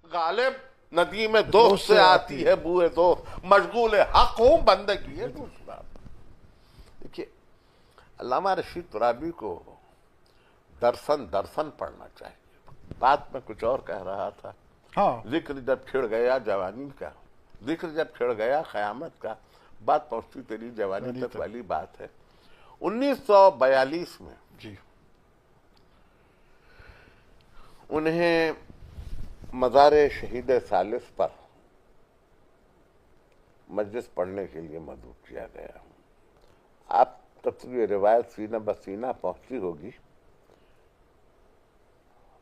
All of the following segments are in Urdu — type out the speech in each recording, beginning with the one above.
غالب ندی میں دوست سے آتی ہے بوئے دوست، مشغول حق ہوں بندگی ہے دوسرا۔ دیکھیے علامہ رشید ترابی کو درسن پڑھنا چاہیے۔ بات میں کچھ اور کہہ رہا تھا، ذکر جب چھڑ گیا جوانی کا، ذکر جب چھڑ گیا قیامت کا، بات پہنچتی تیری جوانی تک والی بات ہے۔ 1942 میں جی انہیں مزار شہید ثالث پر مجلس پڑھنے کے لیے مدعو کیا گیا۔ آپ تک یہ روایت سینہ بسینہ پہنچی ہوگی،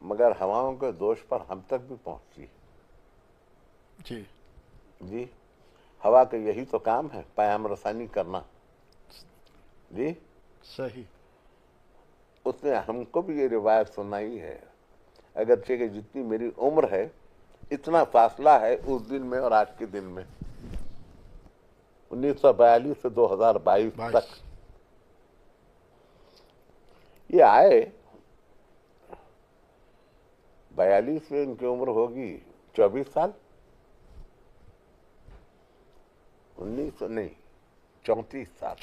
مگر ہواؤں کے دوش پر ہم تک بھی پہنچی۔ جی جی ہوا کا یہی تو کام ہے، پیام رسانی کرنا۔ جی صحیح۔ اس نے ہم کو بھی یہ روایت سنائی ہے، اگرچہ کہ جتنی میری عمر ہے اتنا فاصلہ ہے اس دن میں اور آج کے دن میں، 1942 سے 2022 تک۔ یہ آئے 42 میں ان کی عمر ہوگی 24 سال، 19 نہیں 34 سال،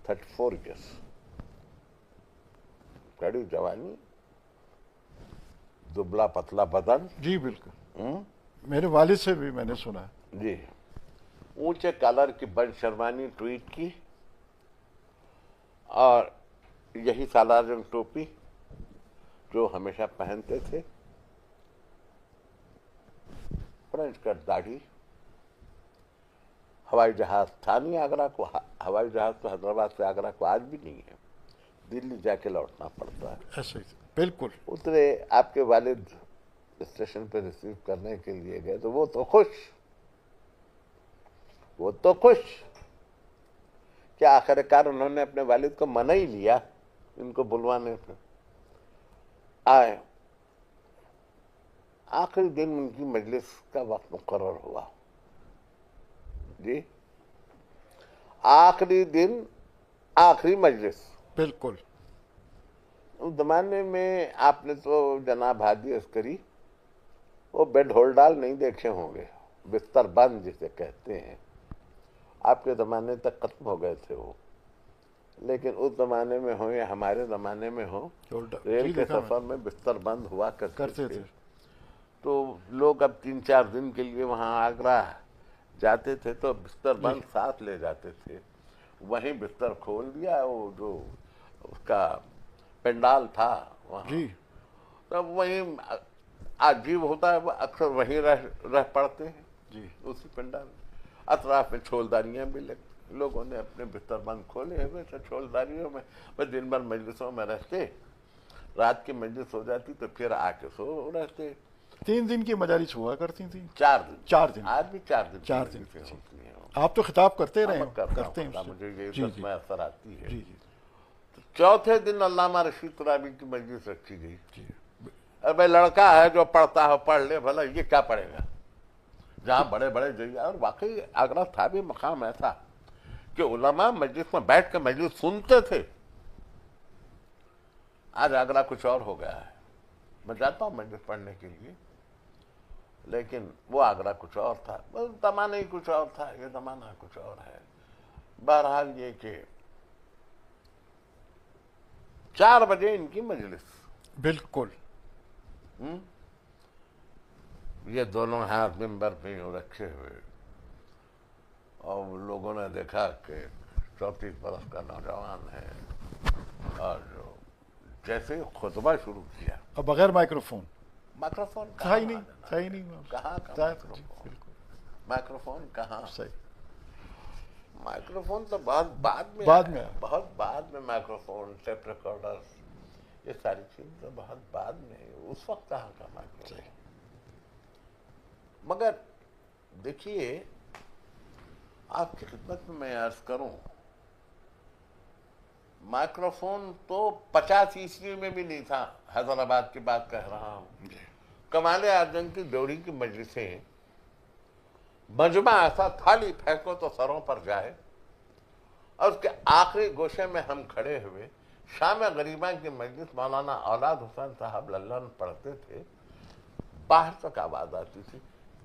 34 ایئرس، کڑی جوانی، دبلا پتلا بدن۔ جی بالکل، میرے والد سے بھی میں نے سنا ہے۔ جی اونچے کالر کی بن شرمانی ٹویٹ کی، اور یہی سالار جنگ ٹوپی جو ہمیشہ پہنتے تھے، فرنچ کٹ داڑھی۔ ہوائی جہاز تھا نہیں آگرہ کو، ہوائی جہاز تو حیدرآباد سے آگرہ کو آج بھی نہیں ہے، دلی جا کے لوٹنا پڑتا ہے۔ ایسے ہی بالکل۔ اترے آپ کے والد اسٹیشن پہ ریسیو کرنے کے لیے گئے تو وہ تو خوش کہ آخر کار انہوں نے اپنے والد کو منع ہی لیا ان کو بلوانے پہ۔ آئے آخری دن ان کی مجلس کا وقت مقرر ہوا۔ جی آخری دن، آخری مجلس۔ بالکل۔ اس زمانے میں آپ نے تو جناب ہادی عسکری وہ بیڈ ہولڈال نہیں دیکھے ہوں گے، بستر بند جسے کہتے ہیں، آپ کے زمانے تک ختم ہو گئے تھے وہ، لیکن اس زمانے میں ہو یا ہمارے زمانے میں ہو، ریل کے سفر میں بستر بند ہوا کرتے تھے۔ تو لوگ اب 3-4 دن کے لیے وہاں آگرہ جاتے تھے تو بستر بند ساتھ لے جاتے تھے، وہیں بستر کھول دیا، وہ جو اس کا پنڈال تھا وہاں، تب وہیں عجیب ہوتا ہے، اکثر وہیں رہ پڑتے ہیں جی اسی پنڈال میں۔ اطراف میں چھولداریاں بھی لگتی، لوگوں نے اپنے بستر بند کھولے ہوئے تھے، چھولداریوں میں بس دن بھر مجلسوں میں رہتے، رات کی مجلس ہو جاتی تو پھر آ کے سو رہتے۔ 3 دن کی مجالس ہوا کرتی تھیں۔ 4 دن، 4 دن، آج بھی 4 دن 4 دن ہوتی ہیں۔ آپ تو خطاب کرتے رہے کرتے ہیں، مجھے یہ عزت میسر آتی ہے۔ جی تو چوتھے دن علامہ رشید ترابی کی مجلس رکھی گئی۔ ارے لڑکا ہے جو پڑھتا ہے پڑھ لے، بھلا یہ کیا پڑھے گا، جہاں بڑے بڑے جگہ۔ اور واقعی آگرہ تھا بھی مقام ایسا کہ علماء مجلس میں بیٹھ کے مجلس سنتے تھے۔ آج آگرہ کچھ اور ہو گیا ہے، میں جاتا ہوں مجلس پڑھنے کے لیے، لیکن وہ آگرہ کچھ اور تھا، زمانہ ہی کچھ اور تھا، یہ زمانہ کچھ اور ہے۔ بہرحال یہ کہ 4 بجے ان کی مجلس۔ بالکل۔ یہ دونوں ہاتھ ممبر پہ رکھے ہوئے، اور لوگوں نے دیکھا کہ 34 برس کا نوجوان ہے، اور جو جیسے خطبہ شروع کیا، اور بغیر مائکروفون کہاں ہی نہیں کہاں مائکروفون کہاں؟ مائکروفون تو بہت بعد میں مائکروفون، ٹیپ ریکارڈر، یہ ساری چیز تو بہت بعد میں، اس وقت کہاں کا مائکروفون۔ مگر دیکھیے آپ کی خدمت میں عرض کروں، مائکروفون تو 50 عیسوی میں بھی نہیں تھا، حیدرآباد کی بات کہہ رہا ہوں۔ کمال اعظم کی ڈیوڑی کی مجلسیں، مجمع ایسا تھالی پھینکو تو سروں پر جائے، اور اس کے آخری گوشے میں ہم کھڑے ہوئے، شام غریباں کی مجلس، مولانا اولاد حسین صاحب للن پڑھتے تھے، باہر تک آواز آتی تھی.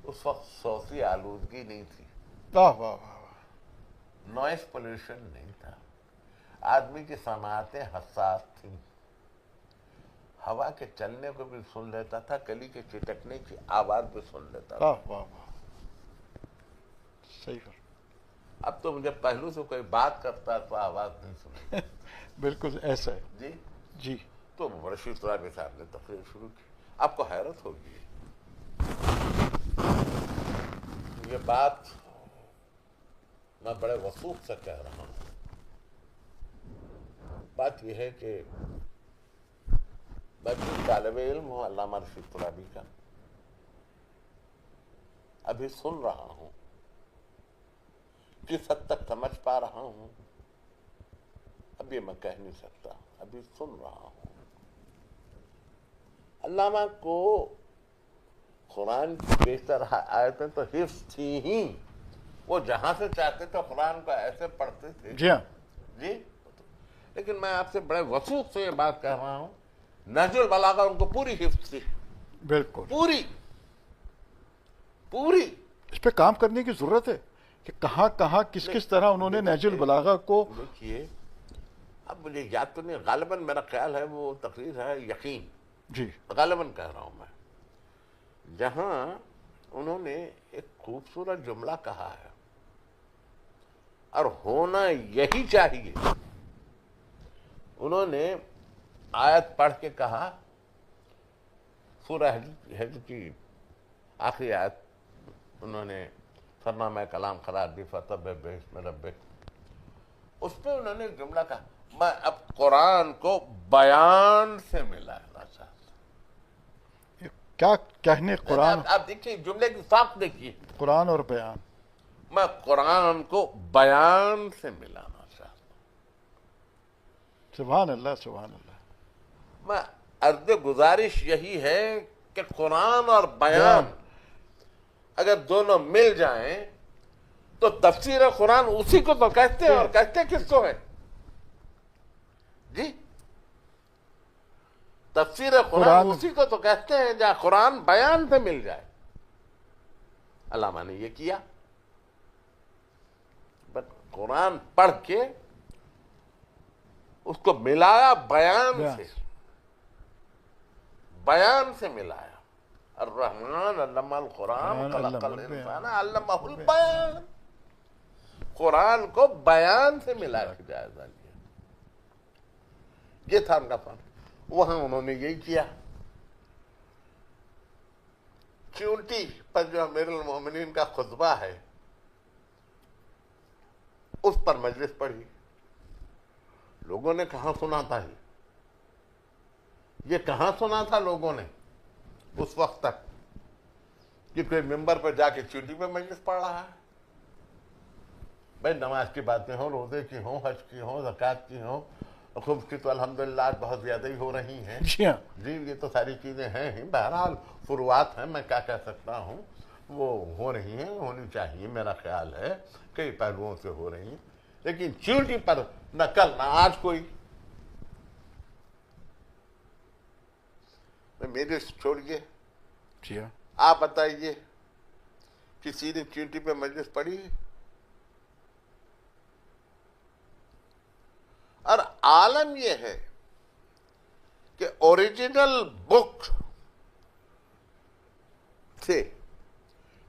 اس وقت صوتی آلودگی نہیں تھی, واہ واہ واہ. نوائز پولیوشن نہیں تھا, آدمی کی سماعتیں حساس تھیں, ہوا کے چلنے کو بھی سن لیتا تھا, کلی کے چٹکنے کی آواز بھی سن لیتا تھا. واہ واہ واہ. صحیح کر. اب تو مجھے پہلو سے کوئی بات کرتا تو آواز نہیں سنی. بالکل ایسا ہے. جی جی. تو رشید طلابی صاحب نے تقریر شروع کی. آپ کو حیرت ہوگی, یہ بات میں بڑے وثوق سے کہہ رہا ہوں. بات یہ ہے کہ میں بھی طالب علم ہوں علامہ رشید طلابی کا, ابھی سن رہا ہوں, کس حد تک سمجھ پا رہا ہوں اب یہ میں کہہ نہیں سکتا, ابھی سن رہا ہوں. علامہ کو قرآن کی بیشتر آیتیں تو حفظ تھی ہی, وہ جہاں سے چاہتے تھے قرآن کو ایسے پڑھتے تھے. جی ہاں. جی, لیکن میں آپ سے بڑے وثوق سے یہ بات کہہ رہا ہوں, نہج البلاغہ ان کو پوری حفظ تھی, بالکل پوری پوری. اس پہ کام کرنے کی ضرورت ہے کہ کہاں کہاں کس طرح انہوں نے نہج البلاغہ کو. دیکھیے, اب مجھے یاد تو نہیں, غالباً میرا خیال ہے وہ تقریر ہے یقین, جی غالباً کہہ رہا ہوں میں, جہاں انہوں نے ایک خوبصورت جملہ کہا ہے, اور ہونا یہی چاہیے. انہوں نے آیت پڑھ کے کہا, سورہ حج کی آخری آیت انہوں نے فرنامہ کلام قرار دی, فسبح باسم ربک. اس پہ انہوں نے جملہ کہا, میں اب قرآن کو بیان سے ملانا چاہتا ہوں. کیا کہنے قرآن, آپ دیکھیے جملے کی ساخت دیکھیے, قرآن اور بیان. میں قرآن کو بیان سے ملانا چاہتا ہوں. سبحان اللہ سبحان اللہ. میں عرض گزارش یہی ہے کہ قرآن اور بیان اگر دونوں مل جائیں تو تفسیر قرآن اسی کو تو کہتے ہیں, اور کہتے کس کو ہے جی؟ تفسیر قرآن اسی کو تو کہتے ہیں جہاں قرآن بیان سے مل جائے. علامہ نے یہ کیا, بس قرآن پڑھ کے اس کو ملایا بیان سے, بیان سے ملایا. الرحمن علم القرآن خلق الانسان علمہ البیان. قرآن کو بیان سے ملا کے جائزہ لیا, یہ تھا ان کا فن. وہاں انہوں نے یہی کیا. چونٹی پر جو امیر المومنین کا خطبہ ہے اس پر مجلس پڑھی. لوگوں نے کہاں سنا تھا, یہ کہاں سنا تھا لوگوں نے اس وقت تک کہ کوئی ممبر پر جا کے چونٹی پہ مجلس پڑھ رہا ہے. بھائی نماز کی باتیں ہوں, روزے کی ہوں, حج کی ہوں, زکوٰۃ کی ہوں, خبز کی تو الحمدللہ بہت زیادہ ہی ہو رہی ہیں. جی ہاں. جی, یہ تو ساری چیزیں ہیں ہی, بہرحال فروعات ہیں, میں کیا کہہ سکتا ہوں, وہ ہو رہی ہیں, ہونی چاہیے, میرا خیال ہے کئی پہلوؤں سے ہو رہی ہیں. لیکن چونٹی پر نہ کل نہ آج کوئی. میرے چھوڑیے, جی ہاں, آپ بتائیے کسی نے چونٹی پہ مجلس پڑھی؟ اور عالم یہ ہے کہ اوریجنل بک سے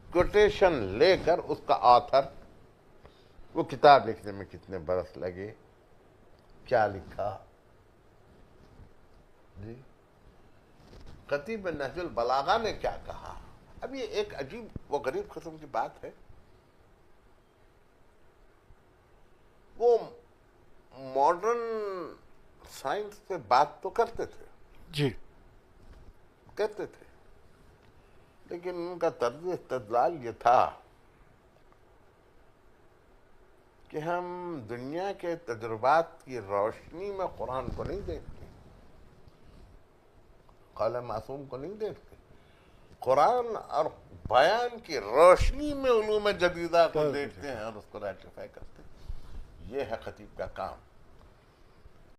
کوٹیشن لے کر اس کا آتھر, وہ کتاب لکھنے میں کتنے برس لگے, کیا لکھا جی, خطیب نہج البلاغہ نے کیا کہا. اب یہ ایک عجیب و غریب قسم کی بات ہے. وہ ماڈرن سائنس سے بات تو کرتے تھے, جی کہتے تھے, لیکن ان کا طرز استدلال یہ تھا کہ ہم دنیا کے تجربات کی روشنی میں قرآن کو نہیں دیکھتے, قول معصوم کو نہیں دیکھتے, قرآن اور بیان کی روشنی میں علوم جدیدہ کو دیکھتے ہیں اور اس کو ریٹیفائی کرتے ہیں. یہ ہے خطیب کا کام.